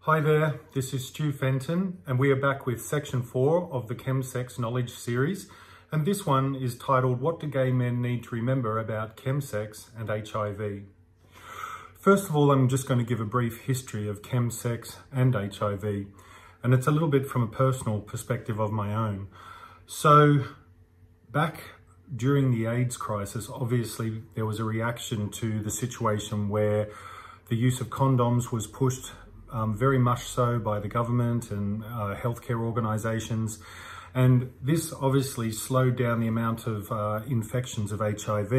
Hi there, this is Stuart Fenton and we are back with section 4 of the ChemSex knowledge series, and this one is titled What Do Gay Men Need to Remember About ChemSex and HIV? First of all, I'm just going to give a brief history of ChemSex and HIV, and it's a little bit from a personal perspective of my own. So back during the AIDS crisis, obviously there was a reaction to the situation where the use of condoms was pushed very much so by the government and healthcare organisations, and this obviously slowed down the amount of infections of HIV.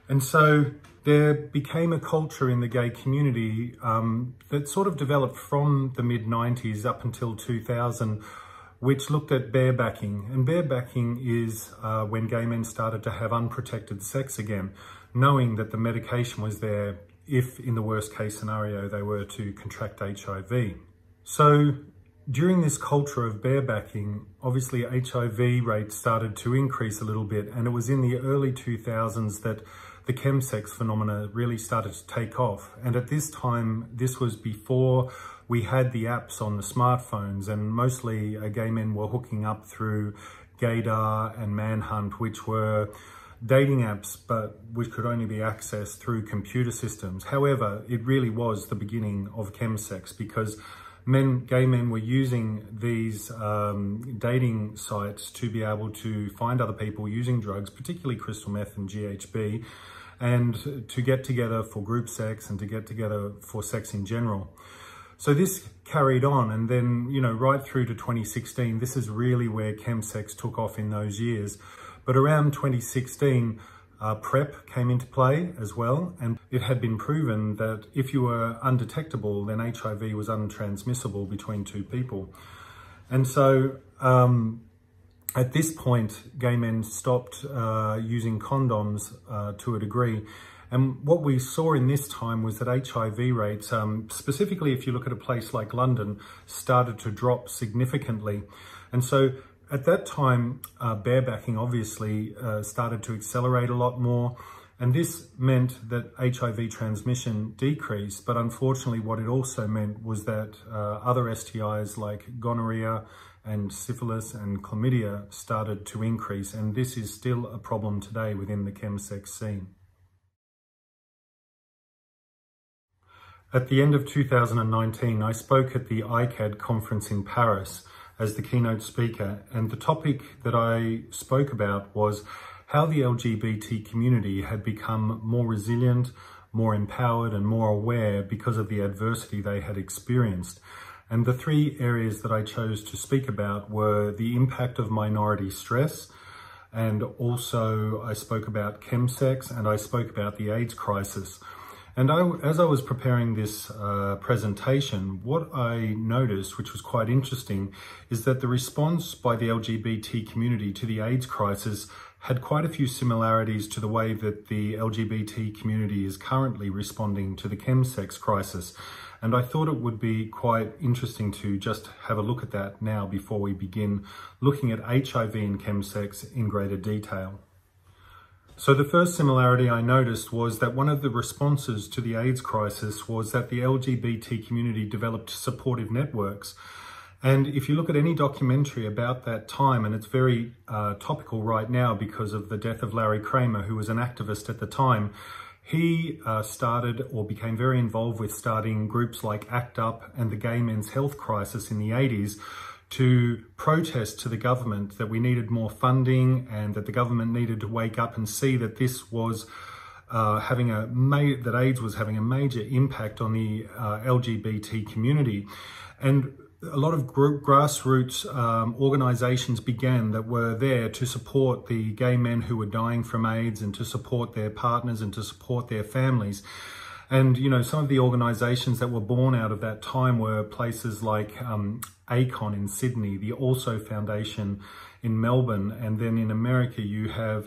And so there became a culture in the gay community that sort of developed from the mid-90s up until 2000, which looked at barebacking. And barebacking is when gay men started to have unprotected sex again, knowing that the medication was there if in the worst case scenario they were to contract HIV. So during this culture of barebacking, obviously HIV rates started to increase a little bit, and it was in the early 2000s that the ChemSex phenomena really started to take off. And at this time, this was before we had the apps on the smartphones, and mostly gay men were hooking up through Gaydar and Manhunt, which were dating apps, but which could only be accessed through computer systems. However, it really was the beginning of ChemSex, because gay men were using these dating sites to be able to find other people using drugs, particularly crystal meth and GHB, and to get together for group sex and to get together for sex in general. So this carried on, and then, right through to 2016, this is really where ChemSex took off in those years. But around 2016, PrEP came into play as well, and it had been proven that if you were undetectable, then HIV was untransmissible between two people. And so at this point, gay men stopped using condoms to a degree. And what we saw in this time was that HIV rates, specifically if you look at a place like London, started to drop significantly. And so at that time, barebacking obviously started to accelerate a lot more, and this meant that HIV transmission decreased, but unfortunately what it also meant was that other STIs like gonorrhea and syphilis and chlamydia started to increase, and this is still a problem today within the ChemSex scene. At the end of 2019, I spoke at the ICAD conference in Paris as the keynote speaker, and the topic that I spoke about was how the LGBT community had become more resilient, more empowered and more aware because of the adversity they had experienced. And the three areas that I chose to speak about were the impact of minority stress, and also I spoke about ChemSex, and I spoke about the AIDS crisis. And as I was preparing this presentation, what I noticed, which was quite interesting, is that the response by the LGBT community to the AIDS crisis had quite a few similarities to the way that the LGBT community is currently responding to the ChemSex crisis. And I thought it would be quite interesting to just have a look at that now before we begin looking at HIV and ChemSex in greater detail. So the first similarity I noticed was that one of the responses to the AIDS crisis was that the LGBT community developed supportive networks. And if you look at any documentary about that time, and it's very topical right now because of the death of Larry Kramer, who was an activist at the time, he started or became very involved with starting groups like ACT UP and the Gay Men's Health Crisis in the 80s, to protest to the government that we needed more funding and that the government needed to wake up and see that this was that AIDS was having a major impact on the LGBT community. And a lot of grassroots organisations began that were there to support the gay men who were dying from AIDS and to support their partners and to support their families. And, some of the organisations that were born out of that time were places like Econ in Sydney, the Also Foundation in Melbourne, and then in America you have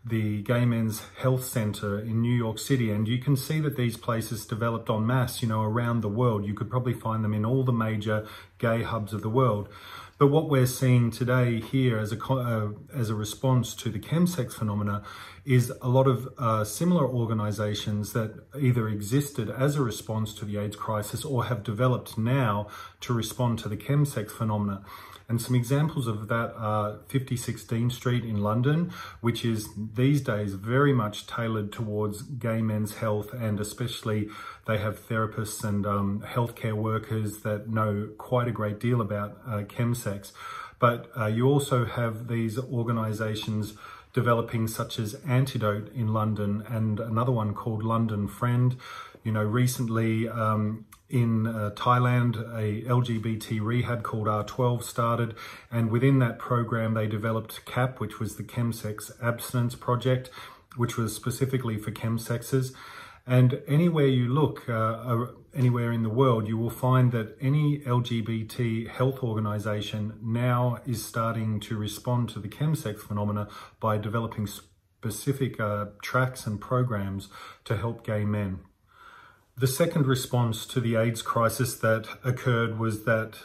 the Gay Men's Health Centre in New York City. And you can see that these places developed en masse, around the world. You could probably find them in all the major gay hubs of the world. But what we're seeing today here as a response to the ChemSex phenomena is a lot of similar organisations that either existed as a response to the AIDS crisis or have developed now to respond to the ChemSex phenomena. And some examples of that are 5016 Street in London, which is these days very much tailored towards gay men's health, and especially they have therapists and healthcare workers that know quite a great deal about ChemSex. But you also have these organisations developing, such as Antidote in London, and another one called London Friend. You know, recently in Thailand, a LGBT rehab called R12 started, and within that program they developed CAP, which was the ChemSex Abstinence Project, which was specifically for chemsexes. And anywhere you look, anywhere in the world, you will find that any LGBT health organisation now is starting to respond to the chemsex phenomena by developing specific tracks and programs to help gay men. The second response to the AIDS crisis that occurred was that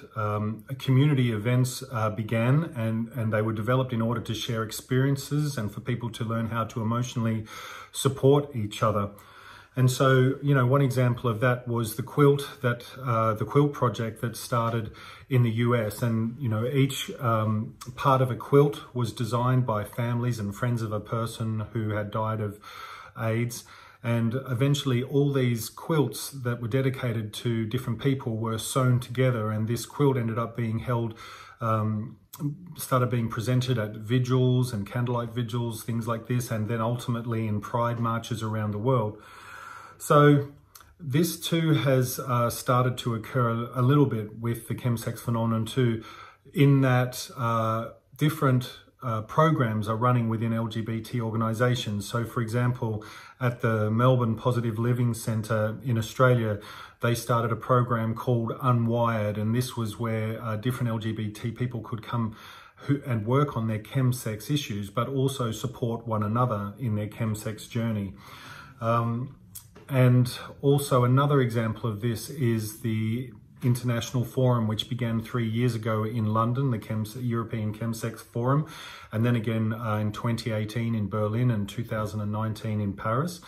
community events began, and they were developed in order to share experiences and for people to learn how to emotionally support each other. And so, you know, one example of that was the quilt project that started in the US. And, you know, each part of a quilt was designed by families and friends of a person who had died of AIDS. And eventually all these quilts that were dedicated to different people were sewn together, and this quilt ended up being held, started being presented at vigils and candlelight vigils, things like this, and then ultimately in pride marches around the world. So this too has started to occur a little bit with the chemsex phenomenon too, in that different programs are running within LGBT organisations. So for example, at the Melbourne Positive Living Centre in Australia, they started a program called Unwired, and this was where different LGBT people could come and work on their chemsex issues, but also support one another in their chemsex journey. And also another example of this is the International Forum, which began 3 years ago in London, the European Chemsex Forum, and then again in 2018 in Berlin and 2019 in Paris.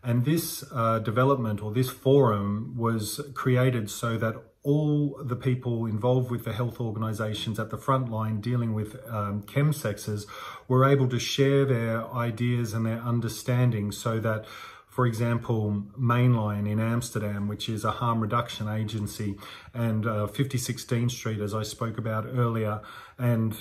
And this development, or this forum, was created so that all the people involved with the health organisations at the front line dealing with chemsexes were able to share their ideas and their understanding, so that, for example, Mainline in Amsterdam, which is a harm reduction agency, and 5016 Street, as I spoke about earlier, and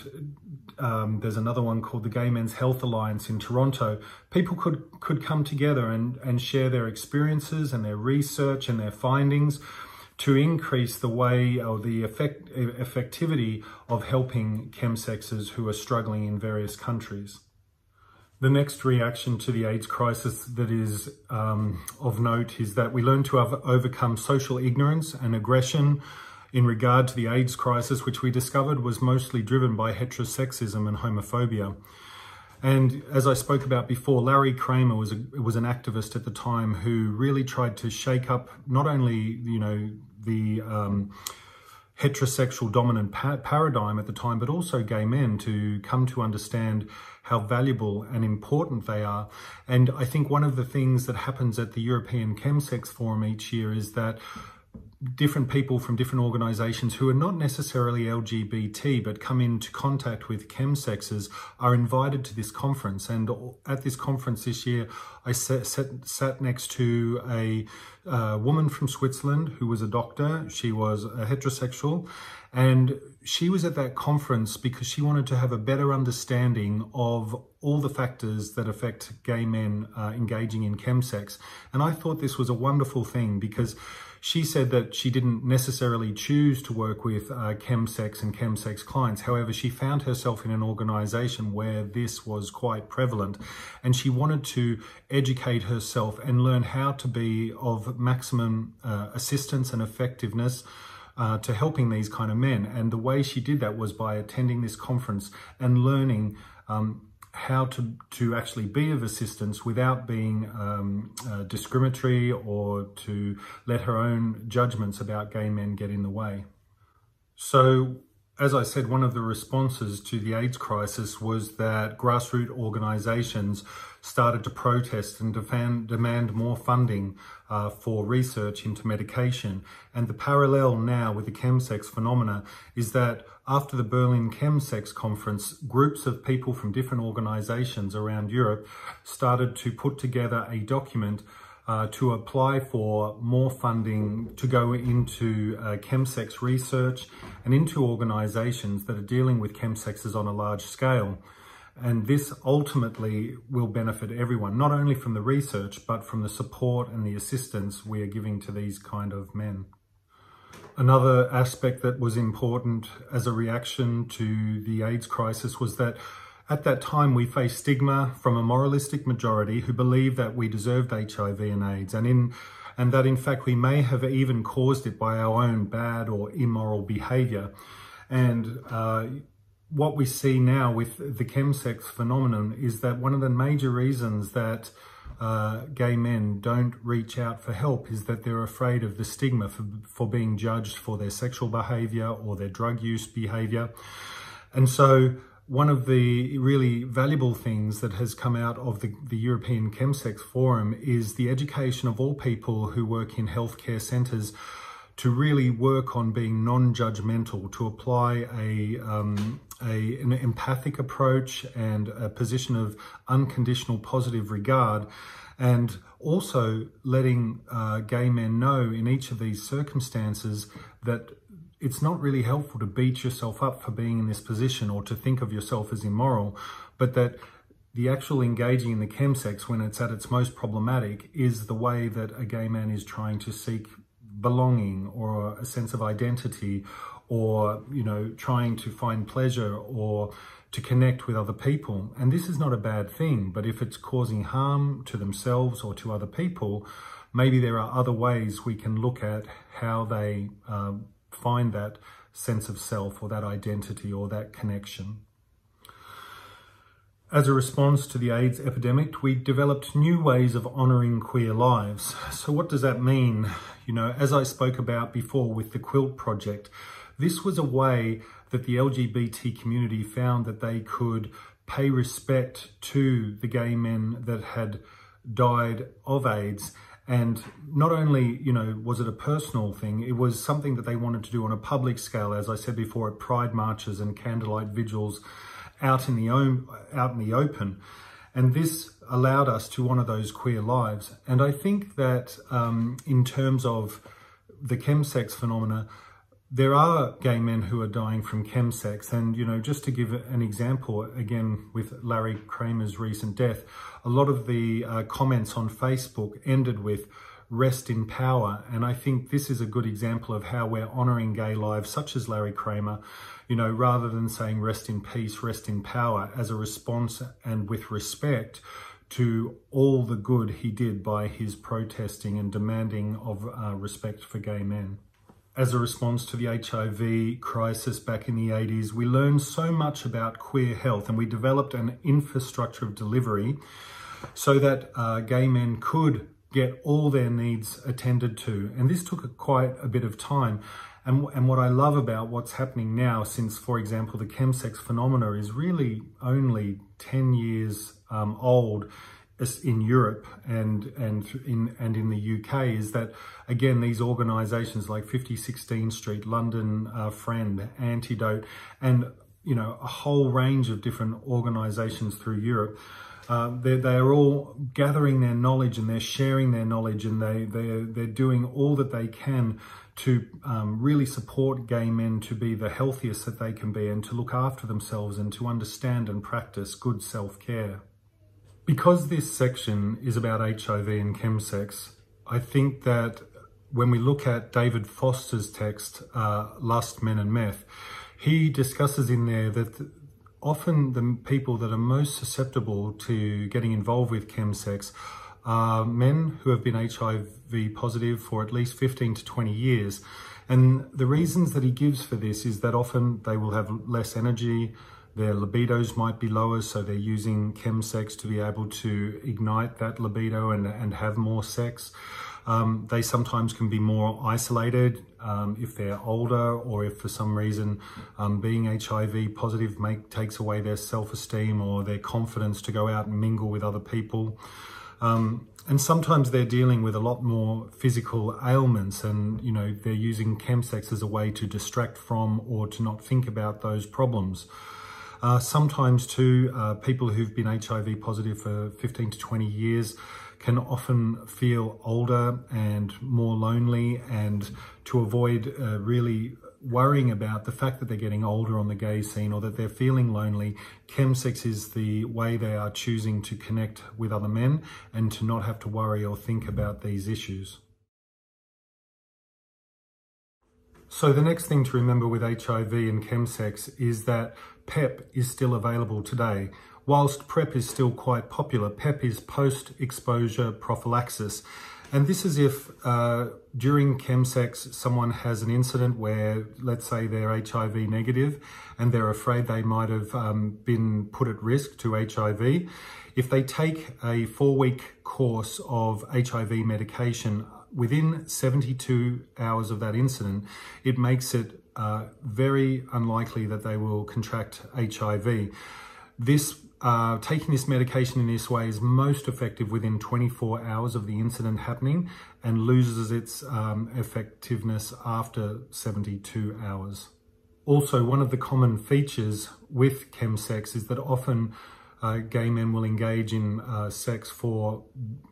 there's another one called the Gay Men's Health Alliance in Toronto. People could come together and share their experiences and their research and their findings to increase the way, or the effectivity of helping chemsexes who are struggling in various countries. The next reaction to the AIDS crisis that is of note is that we learn to overcome social ignorance and aggression in regard to the AIDS crisis, which we discovered was mostly driven by heterosexism and homophobia. And as I spoke about before, Larry Kramer was an activist at the time who really tried to shake up not only, you know, the heterosexual dominant paradigm at the time, but also gay men to come to understand how valuable and important they are. And I think one of the things that happens at the European Chemsex Forum each year is that different people from different organisations who are not necessarily LGBT but come into contact with chemsexes are invited to this conference. And at this conference this year, I sat next to a woman from Switzerland who was a doctor. She was a heterosexual, and she was at that conference because she wanted to have a better understanding of all the factors that affect gay men engaging in chemsex. And I thought this was a wonderful thing, because she said that she didn't necessarily choose to work with chemsex and chemsex clients. However, she found herself in an organisation where this was quite prevalent, and she wanted to educate herself and learn how to be of maximum assistance and effectiveness to helping these kind of men. And the way she did that was by attending this conference and learning how to actually be of assistance without being discriminatory, or to let her own judgments about gay men get in the way. So, as I said, one of the responses to the AIDS crisis was that grassroots organisations started to protest and demand more funding for research into medication. And the parallel now with the ChemSex phenomena is that after the Berlin ChemSex conference, groups of people from different organizations around Europe started to put together a document to apply for more funding to go into ChemSex research and into organizations that are dealing with chemsexes on a large scale. And this ultimately will benefit everyone, not only from the research, but from the support and the assistance we are giving to these kind of men. Another aspect that was important as a reaction to the AIDS crisis was that at that time we faced stigma from a moralistic majority who believed that we deserved HIV and AIDS, and that in fact we may have even caused it by our own bad or immoral behavior. And what we see now with the ChemSex phenomenon is that one of the major reasons that gay men don't reach out for help is that they're afraid of the stigma for being judged for their sexual behavior or their drug use behavior. And so one of the really valuable things that has come out of the European ChemSex Forum is the education of all people who work in healthcare centres to really work on being non-judgmental, to apply an empathic approach and a position of unconditional positive regard, and also letting gay men know in each of these circumstances that it's not really helpful to beat yourself up for being in this position or to think of yourself as immoral, but that the actual engaging in the chemsex when it's at its most problematic is the way that a gay man is trying to seek belonging or a sense of identity, or, you know, trying to find pleasure or to connect with other people. And this is not a bad thing, but if it's causing harm to themselves or to other people, maybe there are other ways we can look at how they find that sense of self or that identity or that connection. As a response to the AIDS epidemic, we developed new ways of honouring queer lives. So what does that mean? You know, as I spoke about before with the Quilt Project, this was a way that the LGBT community found that they could pay respect to the gay men that had died of AIDS. And not only, you know, was it a personal thing, it was something that they wanted to do on a public scale, as I said before, at pride marches and candlelight vigils out in the open. And this allowed us to honour those queer lives. And I think that in terms of the chemsex phenomena, there are gay men who are dying from chemsex. And, you know, just to give an example, again, with Larry Kramer's recent death, a lot of the comments on Facebook ended with "rest in power." And I think this is a good example of how we're honouring gay lives, such as Larry Kramer, you know, rather than saying "rest in peace, rest in power," as a response and with respect to all the good he did by his protesting and demanding of respect for gay men. As a response to the HIV crisis back in the 80s, we learned so much about queer health, and we developed an infrastructure of delivery so that gay men could get all their needs attended to. And this took quite a bit of time. And what I love about what's happening now, since, for example, the chemsex phenomena is really only 10 years old, in Europe and in the UK, is that, again, these organisations like 5016 Street, London Friend, Antidote, and, you know, a whole range of different organisations through Europe, they are all gathering their knowledge and they're sharing their knowledge, and they're doing all that they can to really support gay men to be the healthiest that they can be and to look after themselves and to understand and practice good self-care. Because this section is about HIV and chemsex, I think that when we look at David Foster's text, Lust, Men and Meth, he discusses in there that often the people that are most susceptible to getting involved with chemsex are men who have been HIV positive for at least 15 to 20 years. And the reasons that he gives for this is that often they will have less energy, their libidos might be lower, so they're using chemsex to be able to ignite that libido and have more sex. They sometimes can be more isolated if they're older, or if for some reason being HIV positive takes away their self-esteem or their confidence to go out and mingle with other people. And sometimes they're dealing with a lot more physical ailments, and they're using ChemSex as a way to distract from or to not think about those problems. Sometimes too, people who've been HIV positive for 15 to 20 years can often feel older and more lonely, and to avoid really worrying about the fact that they're getting older on the gay scene or that they're feeling lonely, ChemSex is the way they are choosing to connect with other men and to not have to worry or think about these issues. So the next thing to remember with HIV and ChemSex is that PEP is still available today. Whilst PrEP is still quite popular, PEP is post-exposure prophylaxis. And this is if during ChemSex someone has an incident where, let's say, they're HIV negative and they're afraid they might have been put at risk to HIV. If they take a 4-week course of HIV medication within 72 hours of that incident, it makes it very unlikely that they will contract HIV. Taking this medication in this way is most effective within 24 hours of the incident happening and loses its effectiveness after 72 hours. Also, one of the common features with ChemSex is that often gay men will engage in sex for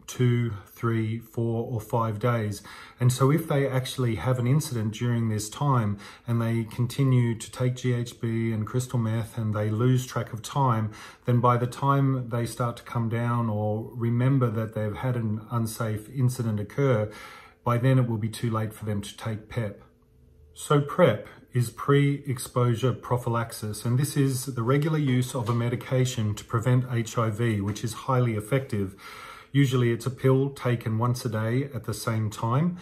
2, 3, 4 or 5 days. And so if they actually have an incident during this time and they continue to take GHB and crystal meth and they lose track of time, then by the time they start to come down or remember that they've had an unsafe incident occur, by then it will be too late for them to take PEP. So PrEP is pre-exposure prophylaxis, and this is the regular use of a medication to prevent HIV, which is highly effective. Usually it's a pill taken once a day at the same time.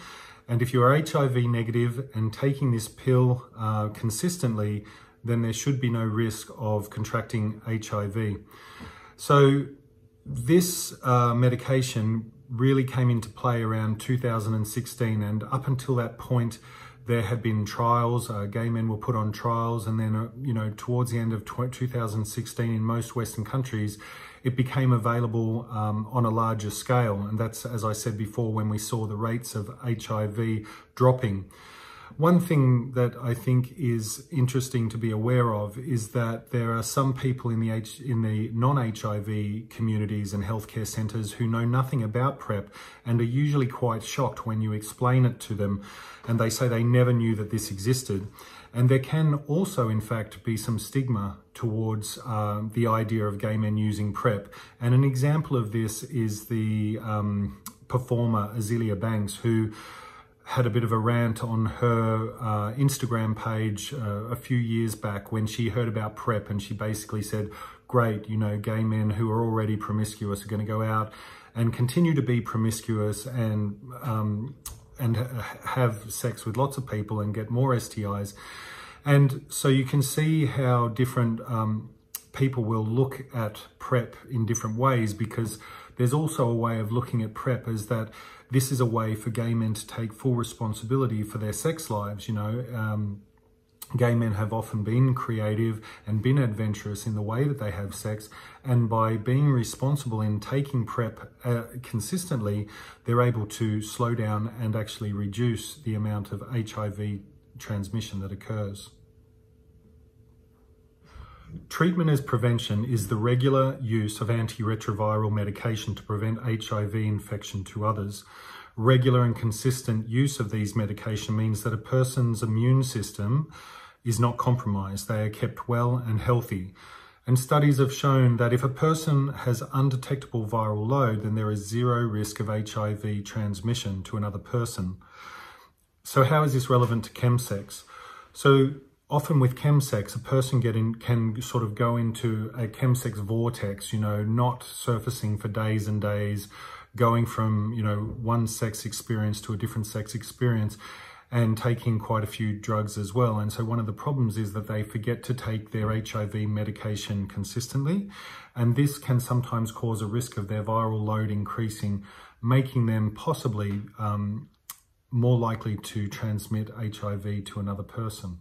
And if you are HIV negative and taking this pill consistently, then there should be no risk of contracting HIV. So this medication really came into play around 2016, and up until that point, there had been trials, gay men were put on trials, and then, towards the end of 2016 in most Western countries, it became available on a larger scale. And that's, as I said before, when we saw the rates of HIV dropping. One thing that I think is interesting to be aware of is that there are some people in the non-HIV communities and healthcare centres who know nothing about PrEP and are usually quite shocked when you explain it to them, and they say they never knew that this existed. And there can also, in fact, be some stigma towards the idea of gay men using PrEP. And an example of this is the performer Azealia Banks, who had a bit of a rant on her Instagram page a few years back when she heard about PrEP, and she basically said, great, gay men who are already promiscuous are going to go out and continue to be promiscuous and have sex with lots of people and get more STIs. And so you can see how different people will look at PrEP in different ways, because there's also a way of looking at PrEP as that this is a way for gay men to take full responsibility for their sex lives. Gay men have often been creative and been adventurous in the way that they have sex, and by being responsible in taking PrEP consistently, they're able to slow down and actually reduce the amount of HIV transmission that occurs. Treatment as prevention is the regular use of antiretroviral medication to prevent HIV infection to others. Regular and consistent use of these medication means that a person's immune system is not compromised. They are kept well and healthy. And studies have shown that if a person has undetectable viral load, then there is zero risk of HIV transmission to another person. So how is this relevant to ChemSex? So often with ChemSex, a person can sort of go into a ChemSex vortex, not surfacing for days and days, going from, one sex experience to a different sex experience, and taking quite a few drugs as well. And so one of the problems is that they forget to take their HIV medication consistently, and this can sometimes cause a risk of their viral load increasing making them possibly more likely to transmit HIV to another person.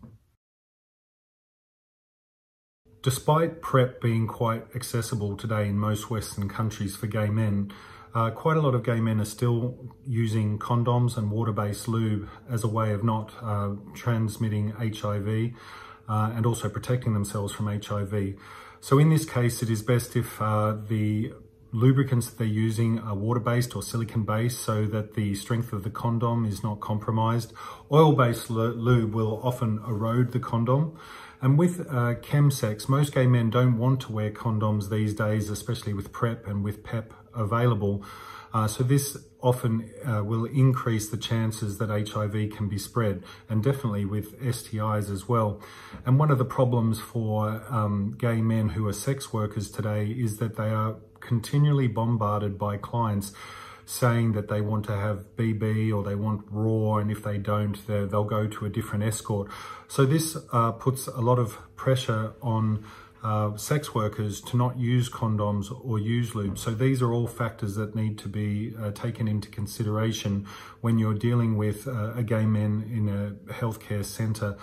Despite PrEP being quite accessible today in most Western countries for gay men, quite a lot of gay men are still using condoms and water-based lube as a way of not transmitting HIV and also protecting themselves from HIV. So in this case, it is best if the lubricants that they're using are water-based or silicone-based so that the strength of the condom is not compromised. Oil-based lube will often erode the condom. And with ChemSex, most gay men don't want to wear condoms these days, especially with PrEP and with PEP available. So this often will increase the chances that HIV can be spread, and definitely with STIs as well. And one of the problems for gay men who are sex workers today is that they are continually bombarded by clients saying that they want to have BB or they want raw, and if they don't, they'll go to a different escort. So this puts a lot of pressure on sex workers to not use condoms or use lube. So these are all factors that need to be taken into consideration when you're dealing with a gay man in a healthcare centre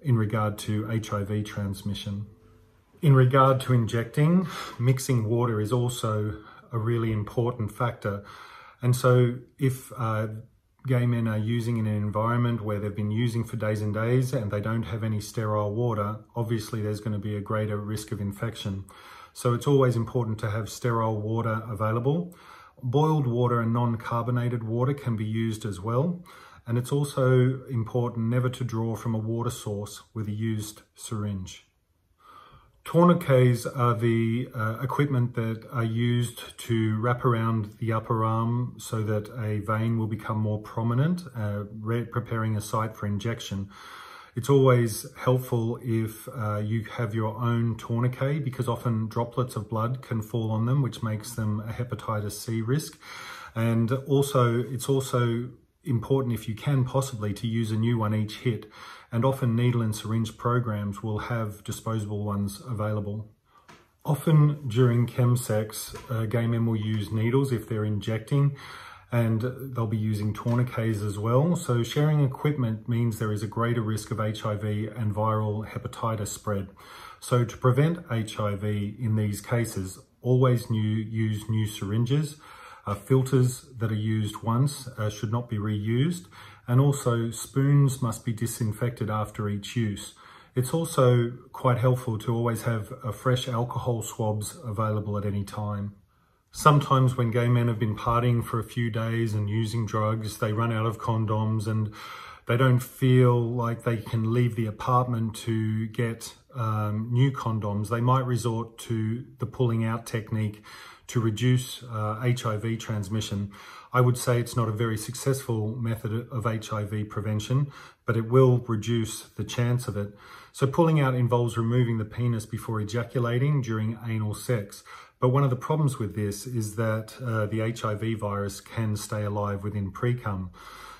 in regard to HIV transmission. In regard to injecting, mixing water is also a really important factor. And so if gay men are using in an environment where they've been using for days and days and they don't have any sterile water, obviously there's going to be a greater risk of infection. So it's always important to have sterile water available. Boiled water and non-carbonated water can be used as well. And it's also important never to draw from a water source with a used syringe. Tourniquets are the equipment that are used to wrap around the upper arm so that a vein will become more prominent, preparing a site for injection. It's always helpful if you have your own tourniquet, because often droplets of blood can fall on them, which makes them a hepatitis C risk. And also, it's also important, if you can possibly, to use a new one each hit. And often needle and syringe programs will have disposable ones available. Often during ChemSex, gay men will use needles if they're injecting, and they'll be using tourniquets as well. So sharing equipment means there is a greater risk of HIV and viral hepatitis spread. So to prevent HIV in these cases, always use new syringes. Filters that are used once should not be reused. And also spoons must be disinfected after each use. It's also quite helpful to always have fresh alcohol swabs available at any time. Sometimes when gay men have been partying for a few days and using drugs, they run out of condoms and they don't feel like they can leave the apartment to get new condoms. They might resort to the pulling out technique to reduce HIV transmission. I would say it's not a very successful method of HIV prevention, but it will reduce the chance of it. So pulling out involves removing the penis before ejaculating during anal sex. But one of the problems with this is that the HIV virus can stay alive within pre-cum.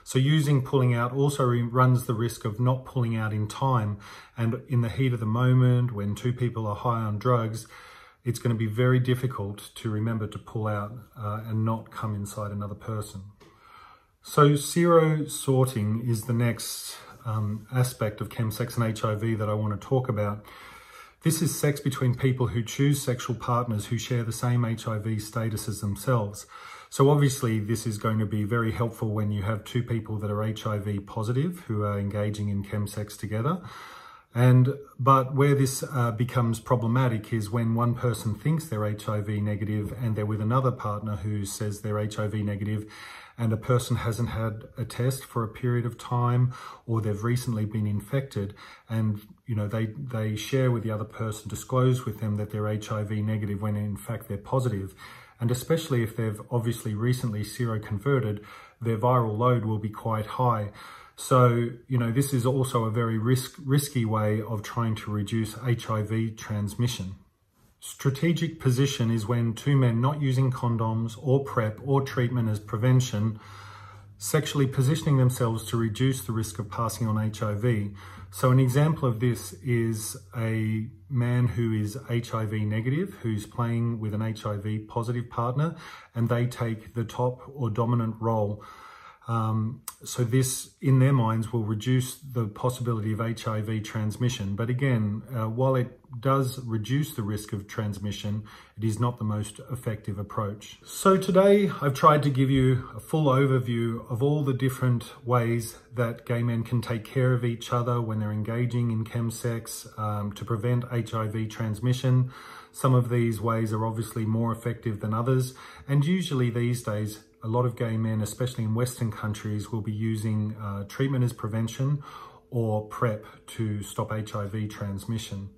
So using pulling out also runs the risk of not pulling out in time. And in the heat of the moment, when two people are high on drugs, it's going to be very difficult to remember to pull out and not come inside another person. So sero-sorting is the next aspect of ChemSex and HIV that I want to talk about. This is sex between people who choose sexual partners who share the same HIV status as themselves. So obviously this is going to be very helpful when you have two people that are HIV positive who are engaging in ChemSex together. But where this becomes problematic is when one person thinks they're HIV negative and they're with another partner who says they're HIV negative, and a person hasn't had a test for a period of time, or they've recently been infected, and they share with the other person, disclose with them that they're HIV negative when in fact they're positive. And especially if they've obviously recently seroconverted, their viral load will be quite high. So, this is also a very risky way of trying to reduce HIV transmission. Strategic position is when two men not using condoms or PrEP or treatment as prevention sexually positioning themselves to reduce the risk of passing on HIV. So an example of this is a man who is HIV negative, who's playing with an HIV positive partner, and they take the top or dominant role. So this, in their minds, will reduce the possibility of HIV transmission. But again, while it does reduce the risk of transmission, it is not the most effective approach. So today I've tried to give you a full overview of all the different ways that gay men can take care of each other when they're engaging in ChemSex to prevent HIV transmission. Some of these ways are obviously more effective than others, and usually these days a lot of gay men, especially in Western countries, will be using treatment as prevention or PrEP to stop HIV transmission.